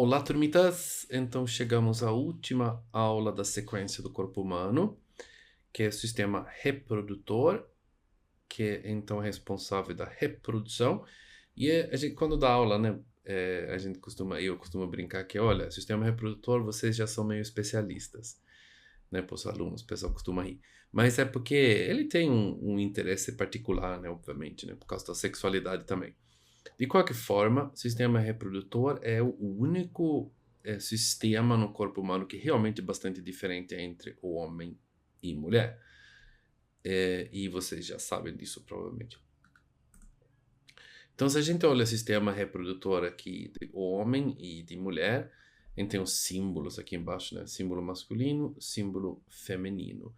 Olá, turmitas! Então chegamos à última aula da sequência do corpo humano, que é o sistema reprodutor, que é então responsável da reprodução. E a gente, quando dá aula, né, eu costumo brincar que, olha, sistema reprodutor, vocês já são meio especialistas, né, para os alunos, o pessoal costuma rir. Mas é porque ele tem um interesse particular, né, obviamente, né, por causa da sexualidade também. De qualquer forma, o sistema reprodutor é o único sistema no corpo humano que realmente é bastante diferente entre o homem e mulher. E vocês já sabem disso, provavelmente. Então, se a gente olha o sistema reprodutor aqui de homem e de mulher, a gente tem os símbolos aqui embaixo, né? Símbolo masculino, símbolo feminino.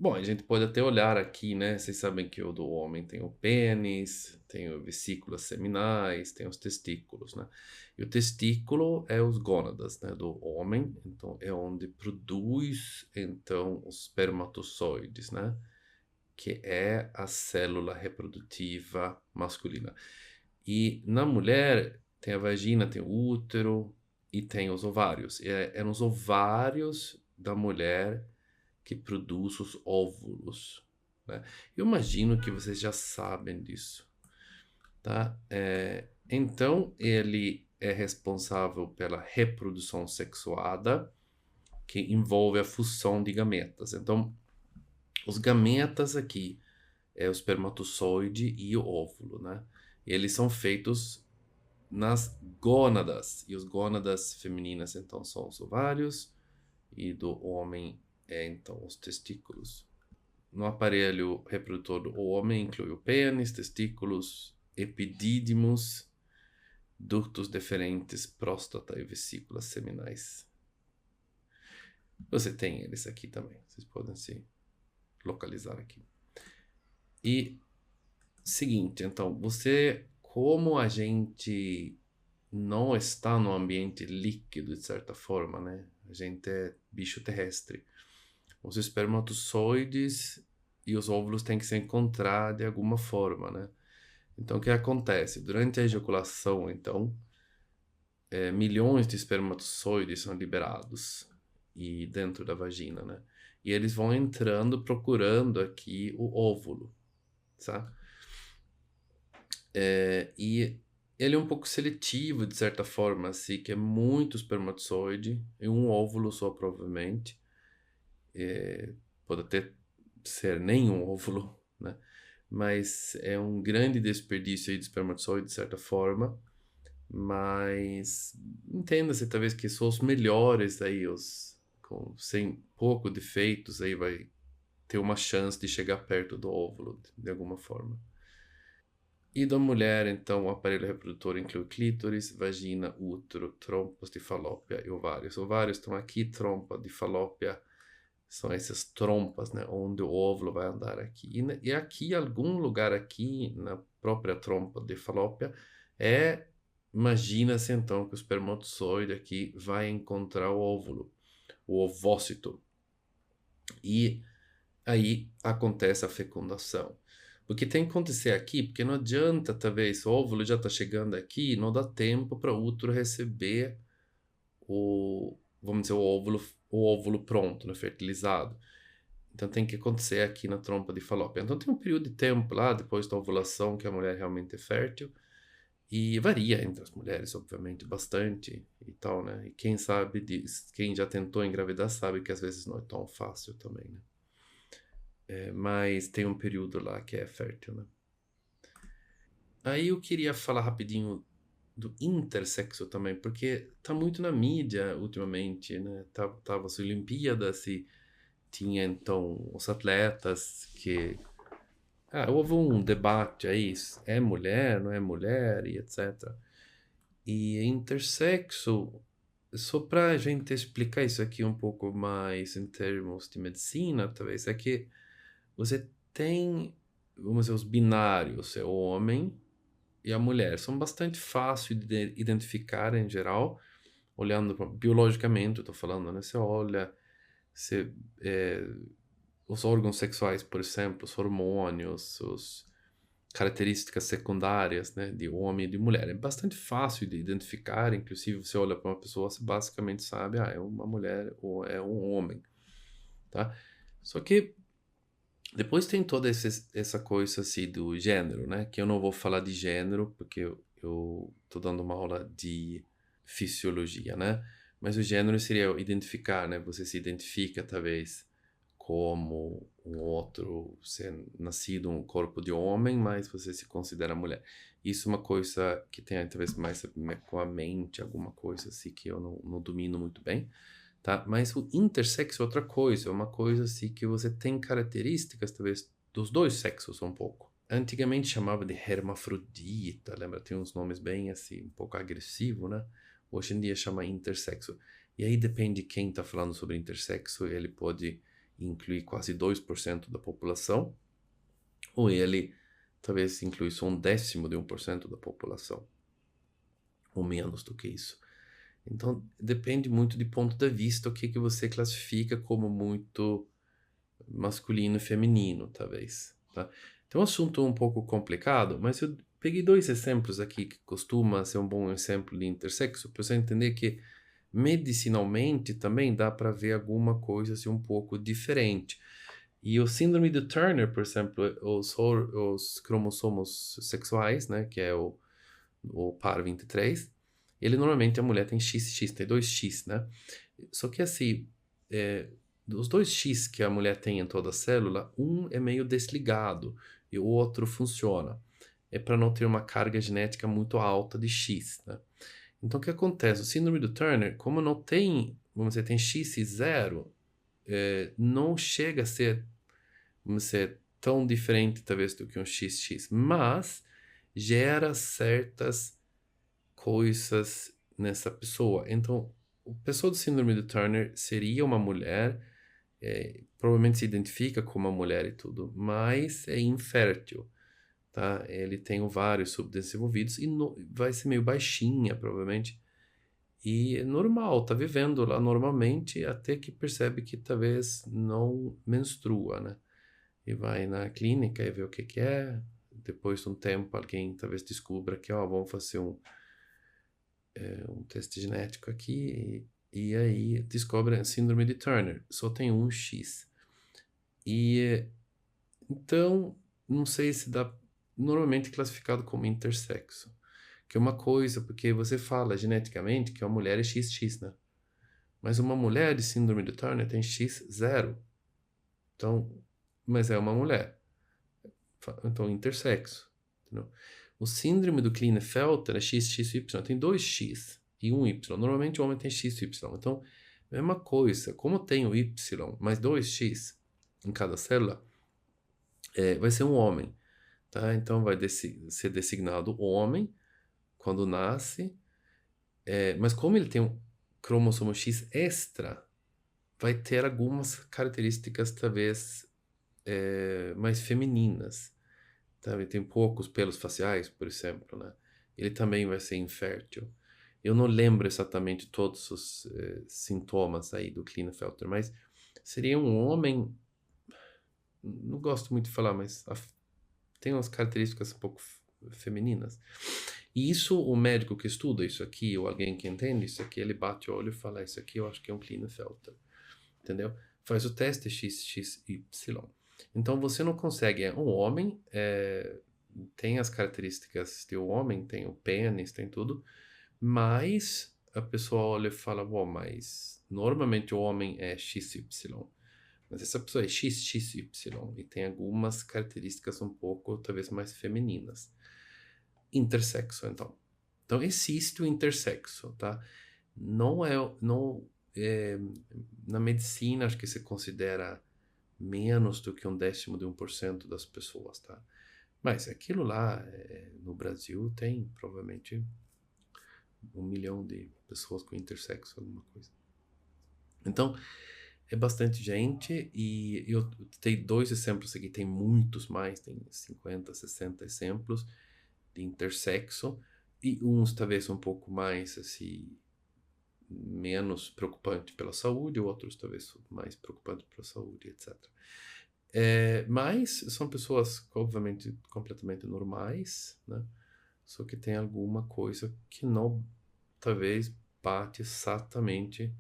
Bom, a gente pode até olhar aqui, né? Vocês sabem que o do homem tem o pênis, tem as vesículas seminais, tem os testículos, né? E o testículo é os gônadas, né, do homem, então é onde produz, então, os espermatozoides, né? Que é a célula reprodutiva masculina. E na mulher tem a vagina, tem o útero e tem os ovários. É nos ovários da mulher que produz os óvulos, né? Eu imagino que vocês já sabem disso, tá? Então, ele é responsável pela reprodução sexuada, que envolve a fusão de gametas. Então, os gametas aqui é o espermatozoide e o óvulo, né? E eles são feitos nas gônadas. E os gônadas femininas, então, são os ovários, e do homem então, os testículos. No aparelho reprodutor do homem inclui o pênis, testículos, epidídimos, ductos deferentes, próstata e vesículas seminais. Você tem eles aqui também, vocês podem se localizar aqui. E seguinte, então, como a gente não está no ambiente líquido de certa forma, né? A gente é bicho terrestre. Os espermatozoides e os óvulos têm que se encontrar de alguma forma, né? Então, o que acontece? Durante a ejaculação, então, milhões de espermatozoides são liberados e dentro da vagina, né? E eles vão entrando procurando aqui o óvulo, sabe? E ele é um pouco seletivo, de certa forma, assim, que é muito espermatozoide e um óvulo só, provavelmente. Pode até ser nenhum óvulo, né? Mas é um grande desperdício aí de espermatozoide, de certa forma. Mas entenda-se talvez que só os melhores aí, sem pouco defeitos aí vai ter uma chance de chegar perto do óvulo, de alguma forma. E da mulher, então, o aparelho reprodutor inclui clítoris, vagina, útero, trompas de falópia e ovários. Ovários estão aqui, trompa de falópia são essas trompas, né, onde o óvulo vai andar aqui. E aqui, algum lugar aqui, na própria trompa de falópia, imagina-se então que o espermatozoide aqui vai encontrar o óvulo, o ovócito. E aí acontece a fecundação. O que tem que acontecer aqui, porque não adianta, talvez, o óvulo já está chegando aqui, não dá tempo para o útero receber vamos dizer, o óvulo pronto, né, fertilizado. Então tem que acontecer aqui na trompa de falópia. Então tem um período de tempo lá, depois da ovulação, que a mulher realmente é fértil. E varia entre as mulheres, obviamente, bastante e tal, né? E quem sabe, quem já tentou engravidar sabe que às vezes não é tão fácil também, né? Mas tem um período lá que é fértil, né? Aí eu queria falar rapidinho do intersexo também, porque tá muito na mídia ultimamente, né? Tava as Olimpíadas e tinha então os atletas que houve um debate aí, é mulher, não é mulher e etc. E intersexo, só pra gente explicar isso aqui um pouco mais em termos de medicina, talvez, é que você tem, vamos dizer, os binários, é o homem e a mulher. São bastante fáceis de identificar em geral, olhando biologicamente, eu tô falando, né? Você olha, você, os órgãos sexuais, por exemplo, os hormônios, características secundárias, né, de homem e de mulher. É bastante fácil de identificar, inclusive você olha para uma pessoa, você basicamente sabe, é uma mulher ou é um homem, tá? Só que depois tem toda essa coisa assim do gênero, né? Que eu não vou falar de gênero porque eu tô dando uma aula de fisiologia, né? Mas o gênero seria identificar, né? Você se identifica talvez como um outro, ser nascido um corpo de homem, mas você se considera mulher. Isso é uma coisa que tem talvez mais a ver com a mente, alguma coisa assim que eu não domino muito bem, tá? Mas o intersexo é outra coisa, é uma coisa assim que você tem características, talvez, dos dois sexos um pouco. Antigamente chamava de hermafrodita, lembra? Tem uns nomes bem assim, um pouco agressivo, né? Hoje em dia chama intersexo. E aí depende de quem está falando sobre intersexo, ele pode incluir quase 2% da população, ou ele talvez inclui só 1/10 de 1% da população, ou menos do que isso. Então, depende muito de ponto de vista o que você classifica como muito masculino e feminino, talvez, tá? Então, é um assunto um pouco complicado, mas eu peguei dois exemplos aqui que costuma ser um bom exemplo de intersexo, para você entender que medicinalmente também dá para ver alguma coisa assim um pouco diferente. E o síndrome de Turner, por exemplo, os cromossomos sexuais, né, que é o par 23, ele normalmente a mulher tem XX, tem 2X, né? Só que assim, os 2X que a mulher tem em toda a célula, um é meio desligado e o outro funciona. É para não ter uma carga genética muito alta de X, né? Então o que acontece? O síndrome do Turner, como não tem, vamos dizer, tem X e zero, não chega a ser, vamos dizer, tão diferente talvez do que um XX, mas gera certas coisas nessa pessoa. Então, a pessoa do síndrome de Turner seria uma mulher, provavelmente se identifica como uma mulher e tudo, mas é infértil, tá? Ele tem vários subdesenvolvidos e vai ser meio baixinha, provavelmente. E é normal, tá vivendo lá normalmente até que percebe que talvez não menstrua, né? E vai na clínica e vê o que que é. Depois de um tempo, alguém talvez descubra que, ó, vamos fazer um teste genético aqui e aí descobre a síndrome de Turner. Só tem um X. E então, não sei se dá normalmente classificado como intersexo. Que é uma coisa, porque você fala geneticamente que uma mulher é XX, né? Mas uma mulher de síndrome de Turner tem X0. Então, mas é uma mulher. Então, intersexo. Entendeu? O síndrome do Klinefelter é XXY, tem dois X e um Y. Normalmente o homem tem XY. Então, mesma coisa. Como tem o Y mais dois X em cada célula, vai ser um homem. Tá? Então, vai ser designado homem quando nasce. Mas como ele tem um cromossomo X extra, vai ter algumas características, talvez, mais femininas. Tá? Ele tem poucos pelos faciais, por exemplo, né? Ele também vai ser infértil. Eu não lembro exatamente todos os sintomas aí do Klinefelter, mas seria um homem, não gosto muito de falar, mas tem umas características um pouco femininas. E isso, o médico que estuda isso aqui, ou alguém que entende isso aqui, ele bate o olho e fala, isso aqui eu acho que é um Klinefelter. Entendeu? Faz o teste XXY. Então você não consegue, um homem, tem as características de um homem, tem o pênis, tem tudo, mas a pessoa olha e fala, bom, mas normalmente o homem é XY, mas essa pessoa é XXY e tem algumas características um pouco, talvez mais femininas. Intersexo, então. Então existe o intersexo, tá? Não é, na medicina acho que se considera menos do que 1/10 de 1% das pessoas, tá? Mas aquilo lá, no Brasil, tem provavelmente 1 milhão de pessoas com intersexo, alguma coisa. Então, é bastante gente e eu tenho dois exemplos aqui, tem muitos mais, tem 50, 60 exemplos de intersexo e uns talvez um pouco mais, assim, menos preocupante pela saúde, outros talvez mais preocupante pela saúde, etc. Mas são pessoas, obviamente, completamente normais, né? Só que tem alguma coisa que não, talvez, bate exatamente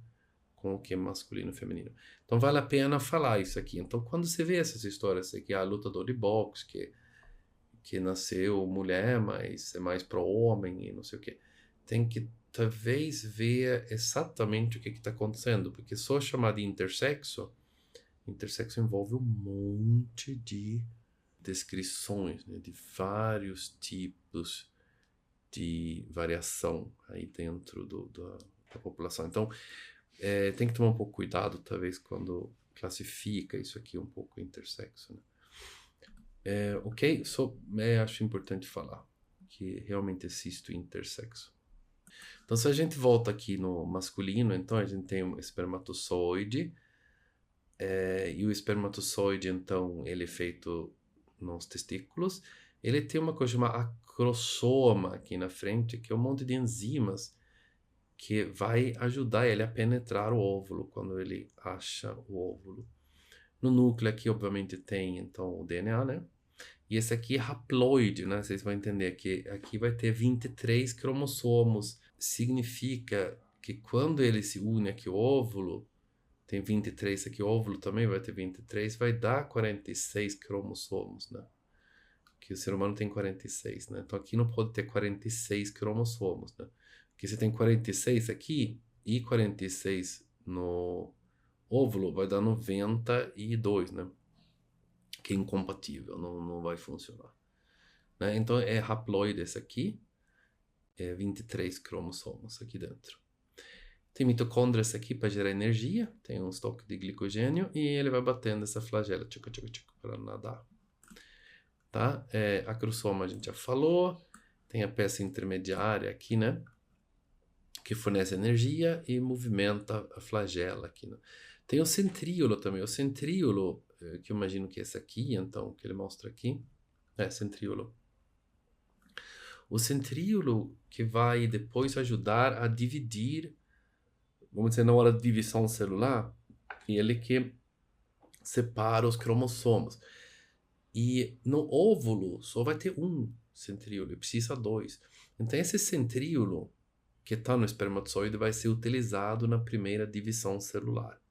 com o que é masculino e feminino. Então vale a pena falar isso aqui. Então quando você vê essas histórias aqui, a lutador de boxe que nasceu mulher, mas é mais pro homem e não sei o quê, tem que talvez ver exatamente o que está acontecendo, porque só chamar de intersexo envolve um monte de descrições, né, de vários tipos de variação aí dentro da população. Então, tem que tomar um pouco cuidado, talvez, quando classifica isso aqui um pouco intersexo, né? Ok? Acho importante falar que realmente existe o intersexo. Então, se a gente volta aqui no masculino, então a gente tem um espermatozoide, e o espermatozoide, então, ele é feito nos testículos. Ele tem uma coisa chamada acrosoma aqui na frente, que é um monte de enzimas que vai ajudar ele a penetrar o óvulo quando ele acha o óvulo. No núcleo aqui, obviamente, tem então o DNA, né? E esse aqui é haploide, né? Vocês vão entender que aqui vai ter 23 cromossomos. Significa que quando ele se une aqui o óvulo, tem 23 aqui, o óvulo também vai ter 23, vai dar 46 cromossomos, né? Que o ser humano tem 46, né? Então aqui não pode ter 46 cromossomos, né? Porque se tem 46 aqui e 46 no óvulo, vai dar 92, né? Que é incompatível, não vai funcionar, né? Então é haploide esse aqui, 23 cromossomos aqui dentro. Tem mitocôndrias aqui para gerar energia, tem um estoque de glicogênio e ele vai batendo essa flagela para nadar. Tá? A acrosoma a gente já falou, tem a peça intermediária aqui, né? Que fornece energia e movimenta a flagela aqui, né? Tem o centríolo também, o centríolo, que eu imagino que é esse aqui, então, que ele mostra aqui, centríolo. O centríolo que vai depois ajudar a dividir, vamos dizer, na hora de divisão celular, e ele que separa os cromossomos. E no óvulo só vai ter um centríolo, precisa dois. Então esse centríolo que está no espermatozoide vai ser utilizado na primeira divisão celular,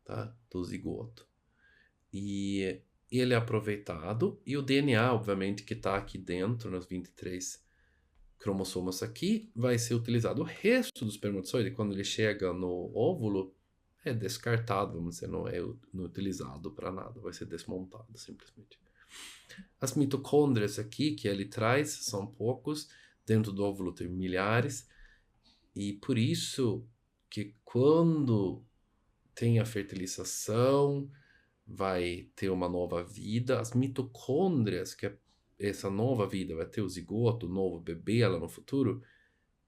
tá? Do zigoto. E ele é aproveitado, e o DNA, obviamente, que está aqui dentro, nos 23 cromossomos aqui, vai ser utilizado. O resto do espermatozoide, quando ele chega no óvulo, é descartado, vamos dizer, não é utilizado para nada, vai ser desmontado simplesmente. As mitocôndrias aqui que ele traz são poucos, dentro do óvulo tem milhares, e por isso que quando tem a fertilização, vai ter uma nova vida, as mitocôndrias, que é essa nova vida, vai ter o zigoto, o novo bebê lá no futuro,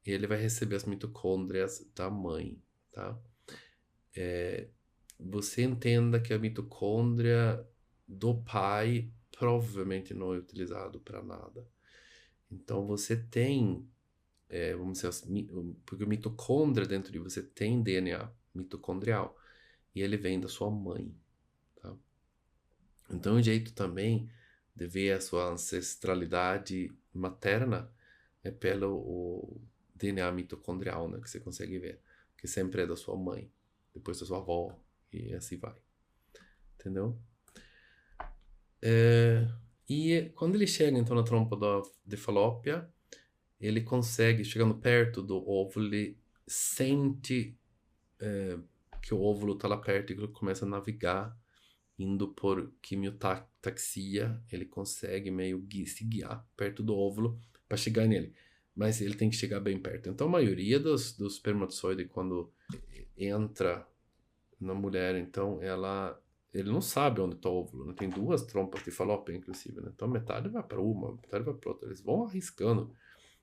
ele vai receber as mitocôndrias da mãe, tá? Você entenda que a mitocôndria do pai provavelmente não é utilizado para nada. Então você tem, vamos dizer, porque a mitocôndria dentro de você tem DNA mitocondrial e ele vem da sua mãe, tá? Então o jeito também de ver a sua ancestralidade materna é pelo o DNA mitocondrial, né, que você consegue ver, que sempre é da sua mãe, depois da sua avó e assim vai, entendeu? E quando ele chega então na trompa de Falópia, ele consegue, chegando perto do óvulo, ele sente que o óvulo está lá perto e ele começa a navegar, indo por quimiotaxia, ele consegue meio se guiar perto do óvulo para chegar nele. Mas ele tem que chegar bem perto. Então a maioria dos espermatozoides, quando entra na mulher, então ele não sabe onde está o óvulo, né? Tem duas trompas de Falópia, inclusive, né? Então metade vai para uma, metade vai para outra. Eles vão arriscando,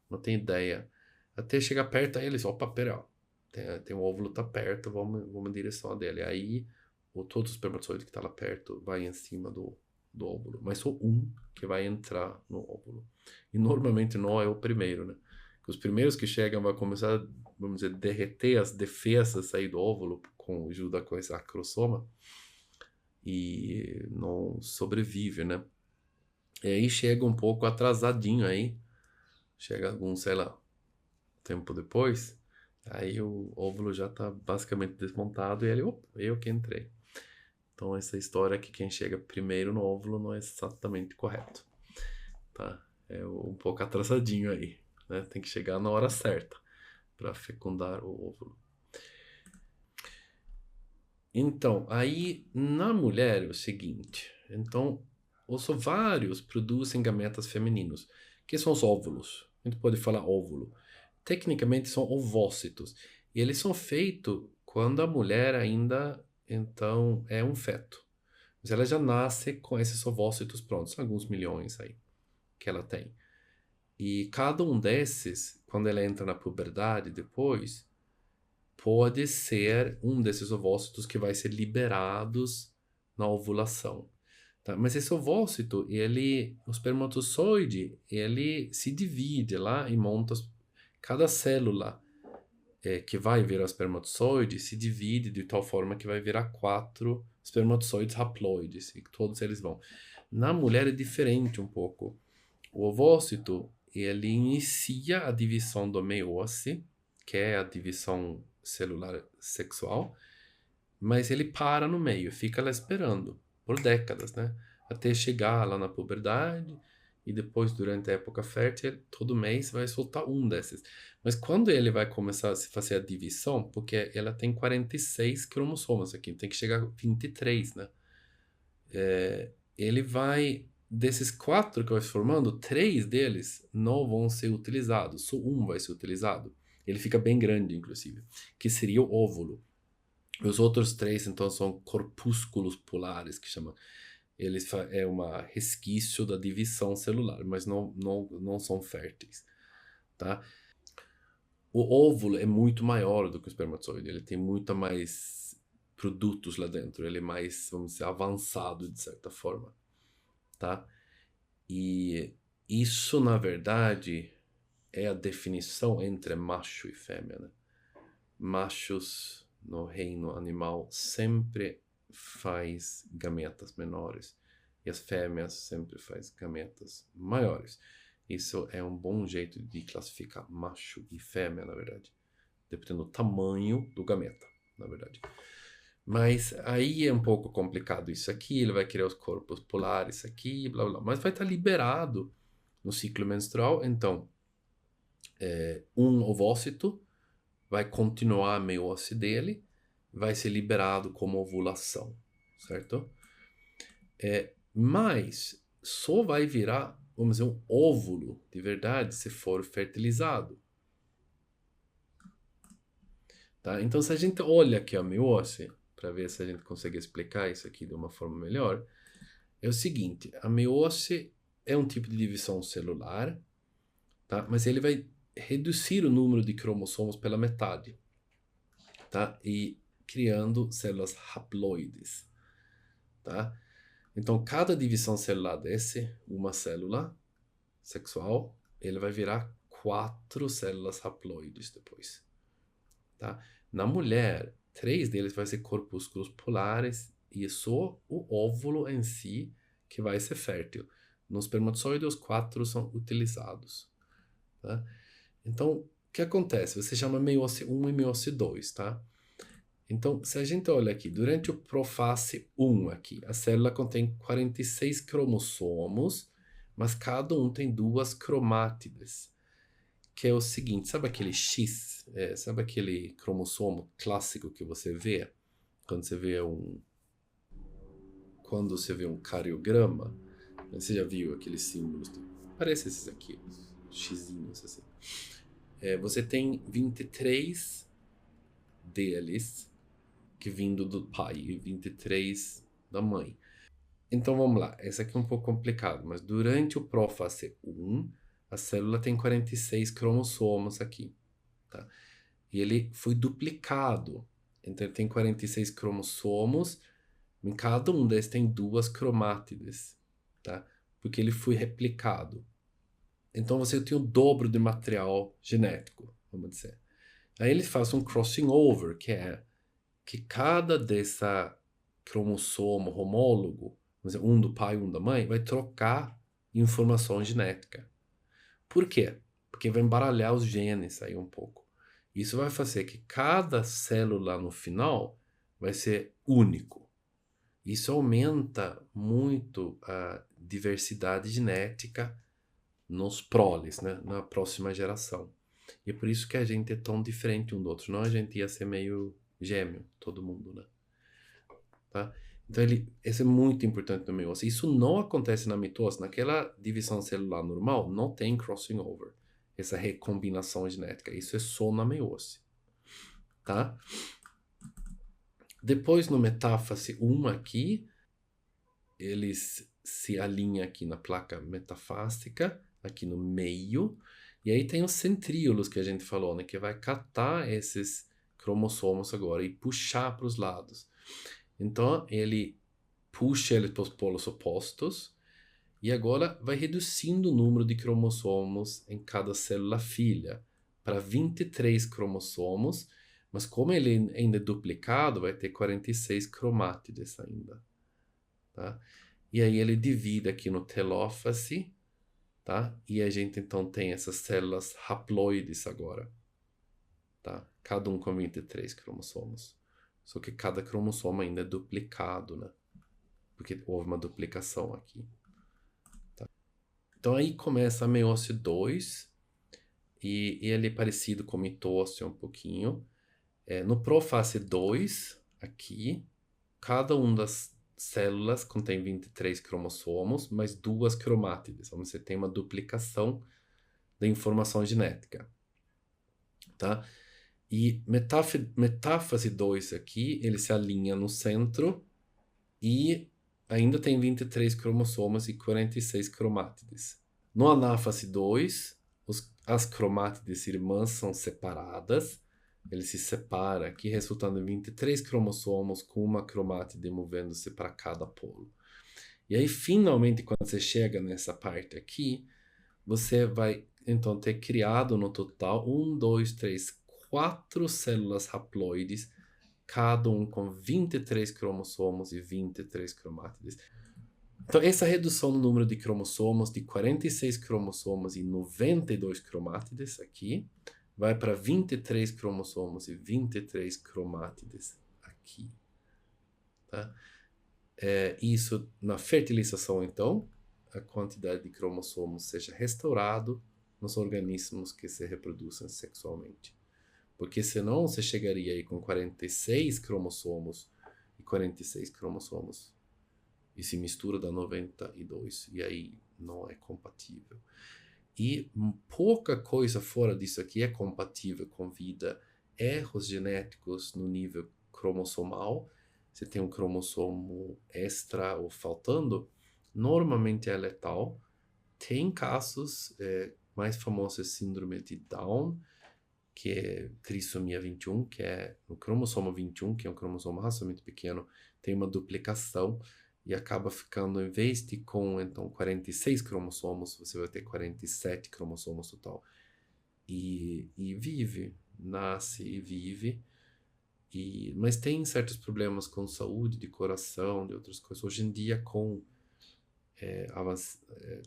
não tem ideia. Até chegar perto, aí eles, opa, pera, ó, tem o óvulo tá perto, vamos em direção a dele. Aí todo o espermatozoide que está lá perto vai em cima do óvulo, mas só um que vai entrar no óvulo. E normalmente não é o primeiro, né? Os primeiros que chegam vai começar, vamos dizer, derreter as defesas aí do óvulo com a ajuda com esse acrosoma. e não sobrevive, né? E aí chega um pouco atrasadinho aí, chega algum, sei lá, tempo depois, aí o óvulo já tá basicamente desmontado e ele, opa, eu que entrei. Então essa história que quem chega primeiro no óvulo não é exatamente correto, tá? É um pouco atrasadinho aí, né? Tem que chegar na hora certa para fecundar o óvulo. Então, aí na mulher é o seguinte, então os ovários produzem gametas femininos, que são os óvulos. A gente pode falar óvulo. Tecnicamente são ovócitos. E eles são feitos quando a mulher ainda, então, é um feto. Mas ela já nasce com esses ovócitos prontos, são alguns milhões aí que ela tem. E cada um desses, quando ela entra na puberdade depois, pode ser um desses ovócitos que vai ser liberados na ovulação. Tá? Mas esse ovócito, o espermatozoide, ele se divide lá e monta cada célula que vai virar espermatozoide se divide de tal forma que vai virar 4 espermatozoides haploides e todos eles vão. Na mulher é diferente um pouco. O ovócito, ele inicia a divisão do meiose, que é a divisão celular sexual, mas ele para no meio, fica lá esperando por décadas, né? Até chegar lá na puberdade e depois, durante a época fértil, todo mês vai soltar um desses. Mas quando ele vai começar a se fazer a divisão, porque ela tem 46 cromossomos aqui, tem que chegar a 23, né? Ele vai, desses 4 que vai se formando, 3 deles não vão ser utilizados, só um vai ser utilizado. Ele fica bem grande, inclusive, que seria o óvulo. Os outros 3, então, são corpúsculos polares, que chama. Eles é uma resquício da divisão celular, mas não são férteis, tá? O óvulo é muito maior do que o espermatozoide, ele tem muito mais produtos lá dentro, ele é mais, vamos dizer, avançado de certa forma, tá? E isso, na verdade, é a definição entre macho e fêmea, né? Machos no reino animal sempre faz gametas menores e as fêmeas sempre faz gametas maiores. Isso é um bom jeito de classificar macho e fêmea, na verdade, dependendo do tamanho do gameta, na verdade. Mas aí é um pouco complicado isso aqui, ele vai criar os corpos polares aqui, blá blá, mas vai estar liberado no ciclo menstrual, então um ovócito vai continuar a meiose dele, vai ser liberado como ovulação, certo? Mas só vai virar, vamos dizer, um óvulo de verdade se for fertilizado. Tá? Então, se a gente olha aqui a meiose, para ver se a gente consegue explicar isso aqui de uma forma melhor, é o seguinte, a meiose é um tipo de divisão celular, tá? Mas ele vai reduzir o número de cromossomos pela metade, tá? E criando células haploides, tá? Então, cada divisão celular desse, uma célula sexual, ele vai virar 4 células haploides depois, tá? Na mulher, 3 deles vai ser corpúsculos polares e só o óvulo em si que vai ser fértil. No espermatozoide, os 4 são utilizados, tá? Então, o que acontece? Você chama meiose 1 e meiose 2, tá? Então, se a gente olha aqui, durante o profase 1 aqui, a célula contém 46 cromossomos, mas cada um tem 2 cromátides, que é o seguinte, sabe aquele X? Sabe aquele cromossomo clássico que você vê quando você vê um cariograma? Você já viu aqueles símbolos? Parece esses aqui, os xizinhos assim. Você tem 23 deles que vindo do pai e 23 da mãe. Então vamos lá, esse aqui é um pouco complicado, mas durante o prófase 1, a célula tem 46 cromossomos aqui, tá? E ele foi duplicado, então ele tem 46 cromossomos, em cada um desses tem 2 cromátides, tá? Porque ele foi replicado. Então você tem o dobro de material genético, vamos dizer. Aí ele faz um crossing over, que é que cromossomo homólogo, por exemplo, um do pai e um da mãe, vai trocar informação genética. Por quê? Porque vai embaralhar os genes aí um pouco. Isso vai fazer que cada célula no final vai ser único. Isso aumenta muito a diversidade genética nos proles, né? Na próxima geração. E é por isso que a gente é tão diferente um do outro. Senão a gente ia ser meio gêmeo, todo mundo, né? Tá? Então, isso é muito importante no meiose. Isso não acontece na mitose. Naquela divisão celular normal, não tem crossing over. Essa recombinação genética. Isso é só na meiose. Tá? Depois, no metáfase 1 aqui, eles se alinham aqui na placa metafásica, aqui no meio. E aí tem os centríolos que a gente falou, né? Que vai catar esses cromossomos agora e puxar para os lados. Então, ele puxa eles para os polos opostos e agora vai reduzindo o número de cromossomos em cada célula filha para 23 cromossomos, mas como ele ainda é duplicado, vai ter 46 cromátides ainda. Tá? E aí ele divide aqui no telófase, tá? E a gente então tem essas células haploides agora, tá? Cada um com 23 cromossomos. Só que cada cromossomo ainda é duplicado, né? Porque houve uma duplicação aqui. Tá? Então aí começa a meiose 2, e ele é parecido com mitose um pouquinho. No prófase 2, aqui, cada uma das células contém 23 cromossomos, mais 2 cromátides. Então você tem uma duplicação da informação genética. Tá? E metáfase 2 aqui, ele se alinha no centro e ainda tem 23 cromossomos e 46 cromátides. No anáfase 2, as cromátides irmãs são separadas. Ele se separa aqui, resultando em 23 cromossomos com uma cromátide movendo-se para cada polo. E aí, finalmente, quando você chega nessa parte aqui, você vai, então, ter criado no total 1, 2, 3, 4 células haploides, cada um com 23 cromossomos e 23 cromátides. Então, essa redução no número de cromossomos, de 46 cromossomos e 92 cromátides aqui, vai para 23 cromossomos e 23 cromátides aqui. Tá? Isso na fertilização, então, a quantidade de cromossomos seja restaurado nos organismos que se reproduzem sexualmente. Porque senão você chegaria aí com 46 cromossomos e 46 cromossomos. E se mistura dá 92. E aí não é compatível. E pouca coisa fora disso aqui é compatível com vida. Erros genéticos no nível cromossomal. Você tem um cromossomo extra ou faltando, normalmente é letal. Tem casos, mais famosos, síndrome de Down, que é trissomia 21, que é o cromossomo 21, que é um cromossomo razoavelmente pequeno, tem uma duplicação e acaba ficando, em vez de com então 46 cromossomos, você vai ter 47 cromossomos total. E vive, nasce e vive. Mas tem certos problemas com saúde, de coração, de outras coisas. Hoje em dia, com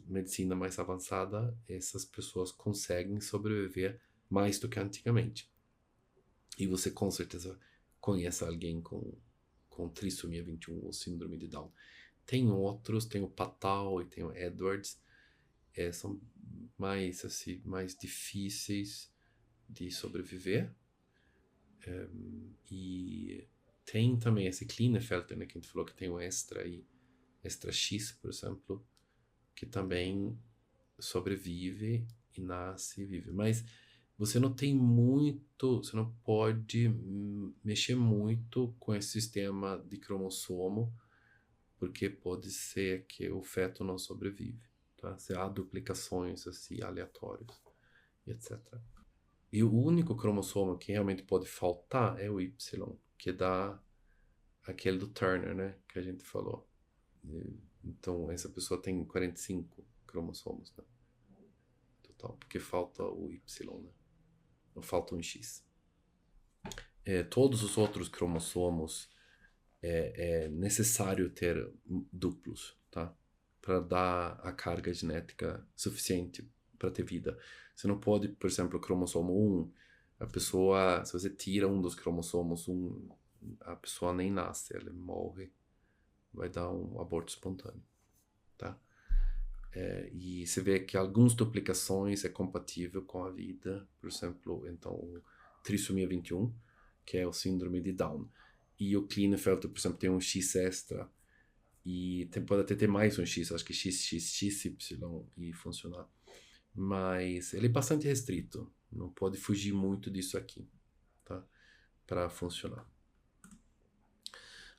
medicina mais avançada, essas pessoas conseguem sobreviver mais do que antigamente. E você com certeza conhece alguém com trissomia 21 ou síndrome de Down. Tem outros, tem o Patal e tem o Edwards, são mais, assim, mais difíceis de sobreviver. E tem também esse Klinefelter, né, que a gente falou que tem o Extra e Extra X, por exemplo, que também sobrevive e nasce e vive. Mas você não tem muito, você não pode mexer muito com esse sistema de cromossomo, porque pode ser que o feto não sobrevive, tá? Se há duplicações assim aleatórias, e etc. E o único cromossomo que realmente pode faltar é o Y, que dá aquele do Turner, né, que a gente falou. Então, essa pessoa tem 45 cromossomos, né, total, porque falta o Y, né, não falta um X. Todos os outros cromossomos é necessário ter duplos, tá? Para dar a carga genética suficiente para ter vida. Você não pode, por exemplo, cromossomo 1, a pessoa, se você tira um dos cromossomos 1, a pessoa nem nasce, ela morre, vai dar um aborto espontâneo, tá? E você vê que algumas duplicações é compatível com a vida, por exemplo, então, trissomia 21, que é o síndrome de Down. E o Klinefelter, por exemplo, tem um X extra, e pode até ter mais um X, acho que XXXY, e funcionar. Mas ele é bastante restrito, não pode fugir muito disso aqui, tá? Para funcionar.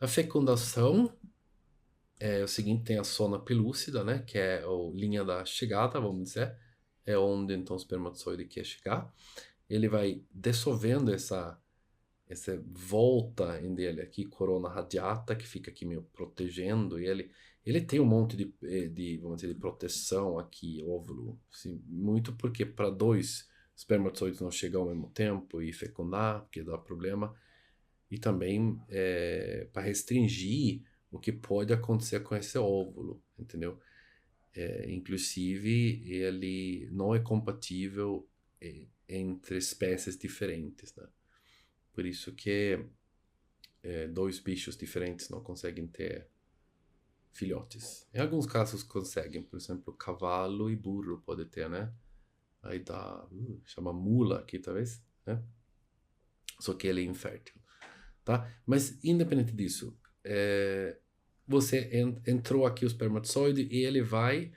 A fecundação é o seguinte, tem a zona pelúcida, né, que é a linha da chegada, vamos dizer, é onde então o espermatozoide quer chegar. Ele vai dissolvendo essa volta dele aqui, corona radiata, que fica aqui meio protegendo ele tem um monte vamos dizer, de proteção aqui, óvulo, assim, muito porque para dois espermatozoides não chegar ao mesmo tempo e fecundar, porque dá problema, e também para restringir o que pode acontecer com esse óvulo, entendeu? Inclusive, ele não é compatível entre espécies diferentes, né? Por isso que dois bichos diferentes não conseguem ter filhotes. Em alguns casos conseguem, por exemplo, cavalo e burro pode ter, né? Aí dá, chama mula aqui talvez, né? Só que ele é infértil, tá? Mas independente disso, você entrou aqui o espermatozoide e ele vai,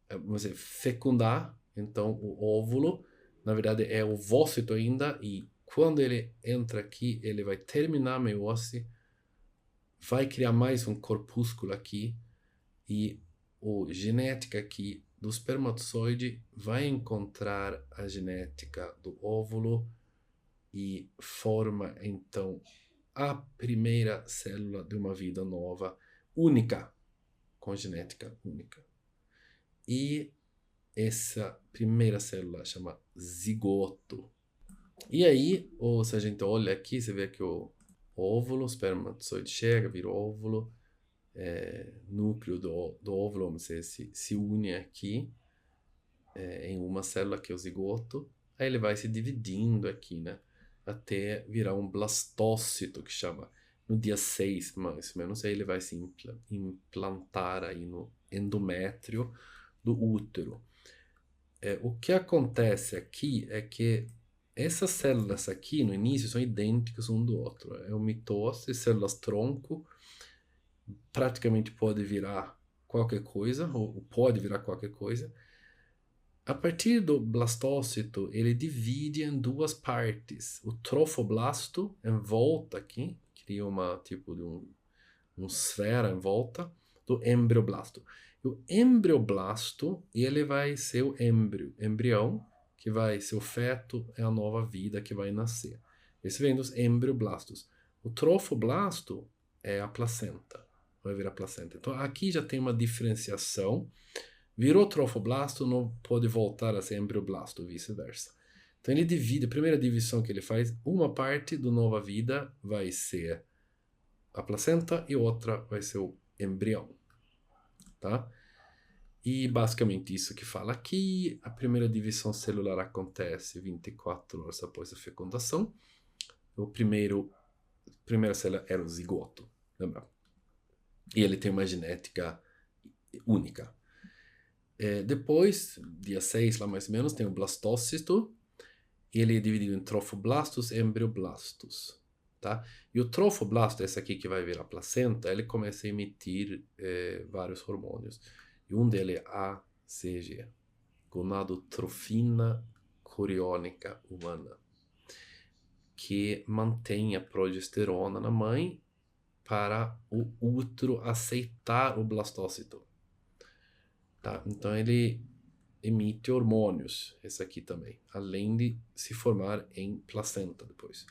vamos dizer, fecundar, então o óvulo, na verdade é o ovócito ainda, e quando ele entra aqui, ele vai terminar a meiose, vai criar mais um corpúsculo aqui, e a genética aqui do espermatozoide vai encontrar a genética do óvulo e forma então a primeira célula de uma vida nova, única, com genética única. E essa primeira célula chama zigoto. E aí, se a gente olha aqui, você vê que o óvulo, o espermatozoide chega, vira óvulo, núcleo do óvulo, vamos dizer, se une aqui em uma célula que é o zigoto, aí ele vai se dividindo aqui, né? Até virar um blastócito, que chama. No dia 6, mais ou menos, aí ele vai se implantar aí no endométrio do útero. O que acontece aqui é que essas células aqui, no início, são idênticas um do outro. É o mitose, células tronco, praticamente pode virar qualquer coisa, ou pode virar qualquer coisa. A partir do blastócito, ele divide em duas partes. O trofoblasto, em volta aqui, cria uma tipo de um esfera em volta do embrioblasto. E o embrioblasto, ele vai ser o embrião, que vai ser o feto, é a nova vida que vai nascer. Esse vem dos embrioblastos. O trofoblasto é a placenta, vai virar placenta. Então aqui já tem uma diferenciação. Virou trofoblasto, não pode voltar a ser embrioblasto, ou vice-versa. Então ele divide, a primeira divisão que ele faz, uma parte do nova vida vai ser a placenta e outra vai ser o embrião, tá? E basicamente isso que fala aqui, a primeira divisão celular acontece 24 horas após a fecundação. A primeira célula era o zigoto, lembra? E ele tem uma genética única. Depois, dia 6 lá mais ou menos, tem o blastócito. Ele é dividido em trofoblastos e embrioblastos, tá? E o trofoblasto, esse aqui que vai virar placenta, ele começa a emitir vários hormônios. E um deles é ACG, gonadotrofina coriônica humana, que mantém a progesterona na mãe para o útero aceitar o blastócito. Tá? Então ele emite hormônios, esse aqui também, além de se formar em placenta depois.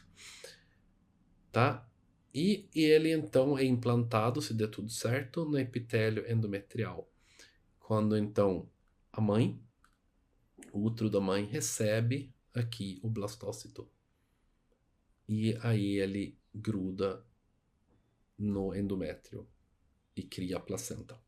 Tá? E ele então é implantado, se der tudo certo, no epitélio endometrial. Quando então a mãe, o útero da mãe, recebe aqui o blastócito. E aí ele gruda no endométrio e cria a placenta.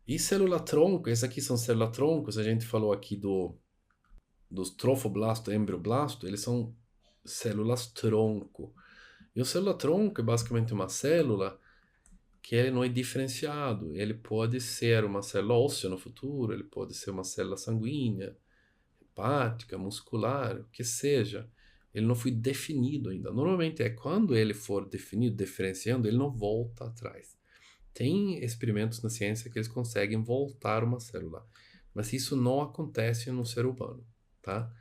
E célula-tronco, essas aqui são célula-troncos, a gente falou aqui dos trofoblasto e embrioblasto, eles são células-tronco. E o célula-tronco é basicamente uma célula que ele não é diferenciado. Ele pode ser uma célula óssea no futuro, ele pode ser uma célula sanguínea, hepática, muscular, o que seja. Ele não foi definido ainda. Normalmente é quando ele for definido, diferenciando, ele não volta atrás. Tem experimentos na ciência que eles conseguem voltar uma célula, mas isso não acontece no ser humano, tá?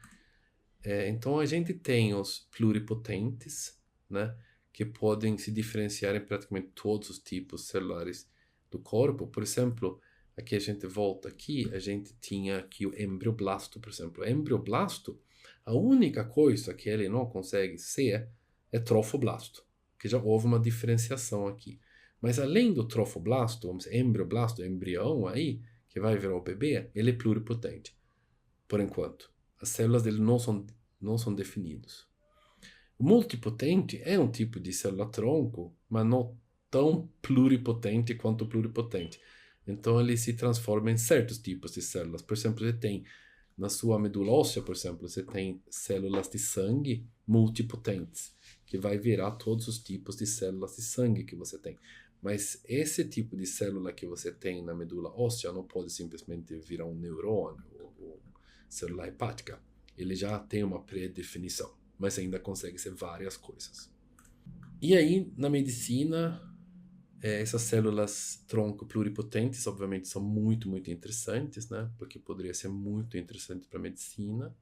Então a gente tem os pluripotentes, né, que podem se diferenciar em praticamente todos os tipos celulares do corpo. Por exemplo, aqui a gente volta aqui, a gente tinha aqui o embrioblasto, por exemplo. O embrioblasto, a única coisa que ele não consegue ser é trofoblasto, que já houve uma diferenciação aqui. Mas além do trofoblasto, vamos dizer, embrioblasto, embrião aí, que vai virar o bebê, ele é pluripotente, por enquanto. As células dele não são definidas. O multipotente é um tipo de célula-tronco, mas não tão pluripotente quanto o pluripotente. Então ele se transforma em certos tipos de células. Por exemplo, você tem na sua medula óssea, por exemplo, você tem células de sangue multipotentes, que vai virar todos os tipos de células de sangue que você tem. Mas esse tipo de célula que você tem na medula óssea não pode simplesmente virar um neurônio ou célula hepática. Ele já tem uma predefinição, mas ainda consegue ser várias coisas. E aí, na medicina, essas células tronco pluripotentes, obviamente, são muito, muito interessantes, né? Porque poderia ser muito interessante para a medicina.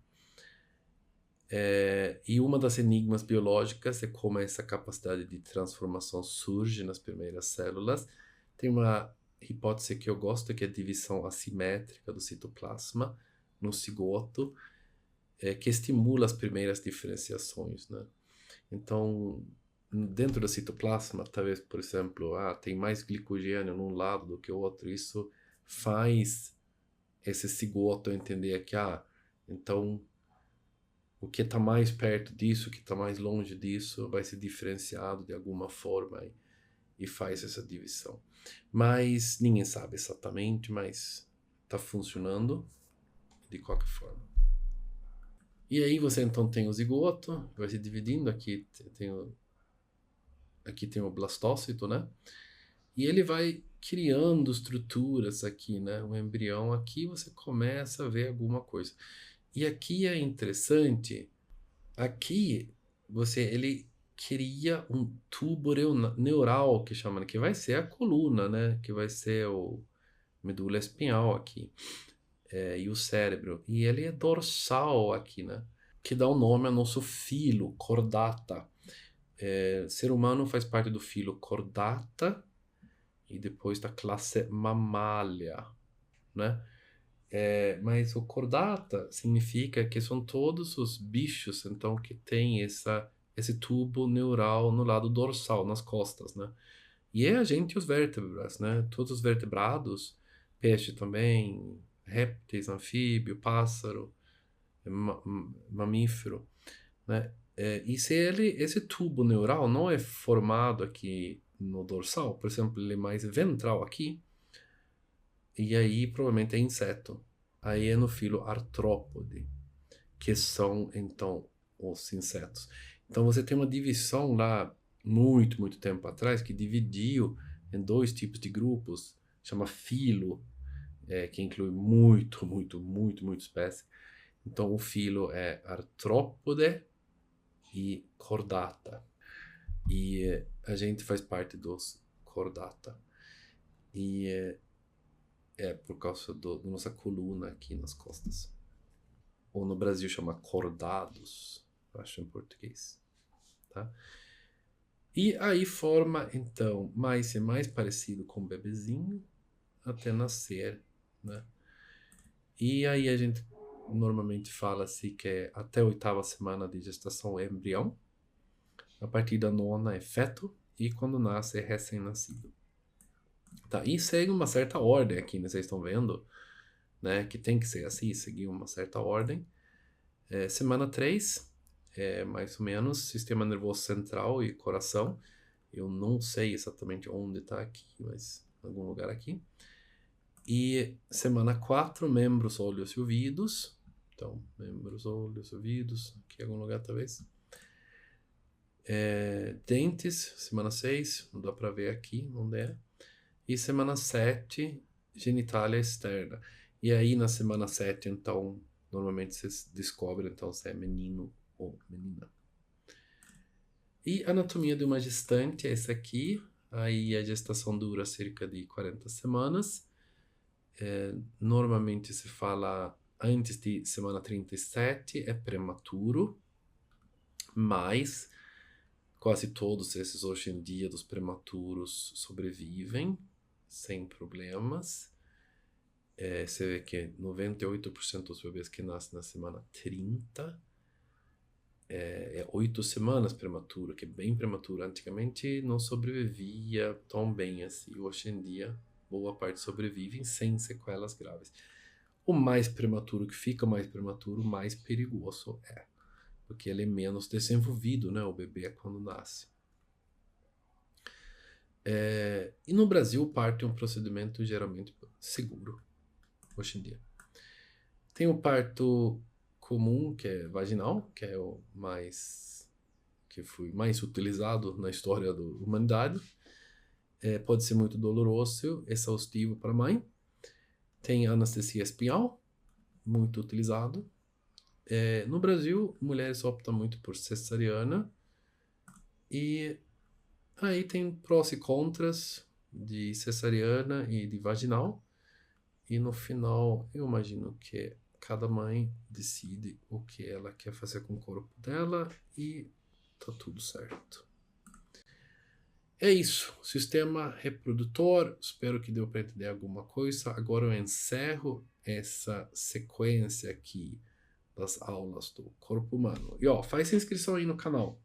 E uma das enigmas biológicas é como essa capacidade de transformação surge nas primeiras células. Tem uma hipótese que eu gosto, que é a divisão assimétrica do citoplasma no cigoto, que estimula as primeiras diferenciações, né? Então, dentro do citoplasma, talvez, por exemplo, tem mais glicogênio num lado do que o outro, isso faz esse cigoto entender que, então, o que está mais perto disso, o que está mais longe disso, vai ser diferenciado de alguma forma e faz essa divisão. Mas ninguém sabe exatamente, mas está funcionando de qualquer forma. E aí você então tem o zigoto, vai se dividindo, aqui tem o blastócito, né? E ele vai criando estruturas aqui, né? O embrião aqui você começa a ver alguma coisa. E aqui é interessante, aqui ele cria um tubo neural, que chama, que vai ser a coluna, né? Que vai ser o medula espinhal aqui. E o cérebro. E ele é dorsal aqui, né? Que dá o nome ao nosso filo, Chordata. Ser humano faz parte do filo Chordata e depois da classe Mammalia, né? Mas o Chordata significa que são todos os bichos, então, que tem esse tubo neural no lado dorsal, nas costas, né? E é a gente e os vértebras, né? Todos os vertebrados, peixe também, répteis, anfíbio, pássaro, mamífero, né? E se esse tubo neural não é formado aqui no dorsal, por exemplo, ele é mais ventral aqui, e aí provavelmente é inseto. Aí é no filo artrópode, que são então os insetos. Então você tem uma divisão lá, muito, muito tempo atrás, que dividiu em dois tipos de grupos, chama filo, que inclui muito, muito, muito, muito espécie. Então o filo é artrópode e Chordata. E a gente faz parte dos Chordata. E é por causa da nossa coluna aqui nas costas. Ou no Brasil chama cordados, eu acho em português. Tá? E aí forma, então, ser mais parecido com o bebezinho até nascer, né? E aí a gente normalmente fala assim que é até a 8ª semana de gestação é embrião, a partir da 9ª é feto e quando nasce é recém-nascido. Tá? E segue uma certa ordem aqui, né? Vocês estão vendo, né? Que tem que ser assim, seguir uma certa ordem. Semana 3 é mais ou menos sistema nervoso central e coração. Eu não sei exatamente onde está aqui, mas em algum lugar aqui. E semana 4, membros, olhos e ouvidos. Então, membros, olhos, ouvidos, aqui em algum lugar talvez. Dentes, semana 6, não dá para ver aqui onde é. E semana 7, genitália externa. E aí na semana 7, então, normalmente vocês descobrem então se é menino ou menina. E anatomia de uma gestante é essa aqui. Aí a gestação dura cerca de 40 semanas. Normalmente se fala antes de semana 37, é prematuro, mas quase todos esses hoje em dia dos prematuros sobrevivem sem problemas. Você vê que 98% dos bebês que nascem na semana 30 é 8 semanas prematuro, que é bem prematuro. Antigamente não sobrevivia tão bem assim. Hoje em dia, boa parte sobrevivem sem sequelas graves. O mais prematuro que fica mais prematuro, mais perigoso é. Porque ele é menos desenvolvido, né? O bebê é quando nasce. E no Brasil, o parto é um procedimento geralmente seguro, hoje em dia. Tem o parto comum, que é vaginal, que é o que foi mais utilizado na história da humanidade. Pode ser muito doloroso, exaustivo para a mãe. Tem anestesia espiral, muito utilizado. No Brasil, mulheres optam muito por cesariana. E aí tem prós e contras de cesariana e de vaginal. E no final, eu imagino que cada mãe decide o que ela quer fazer com o corpo dela e tá tudo certo. É isso, sistema reprodutor. Espero que deu para entender alguma coisa. Agora eu encerro essa sequência aqui das aulas do corpo humano. E ó, faz inscrição aí no canal.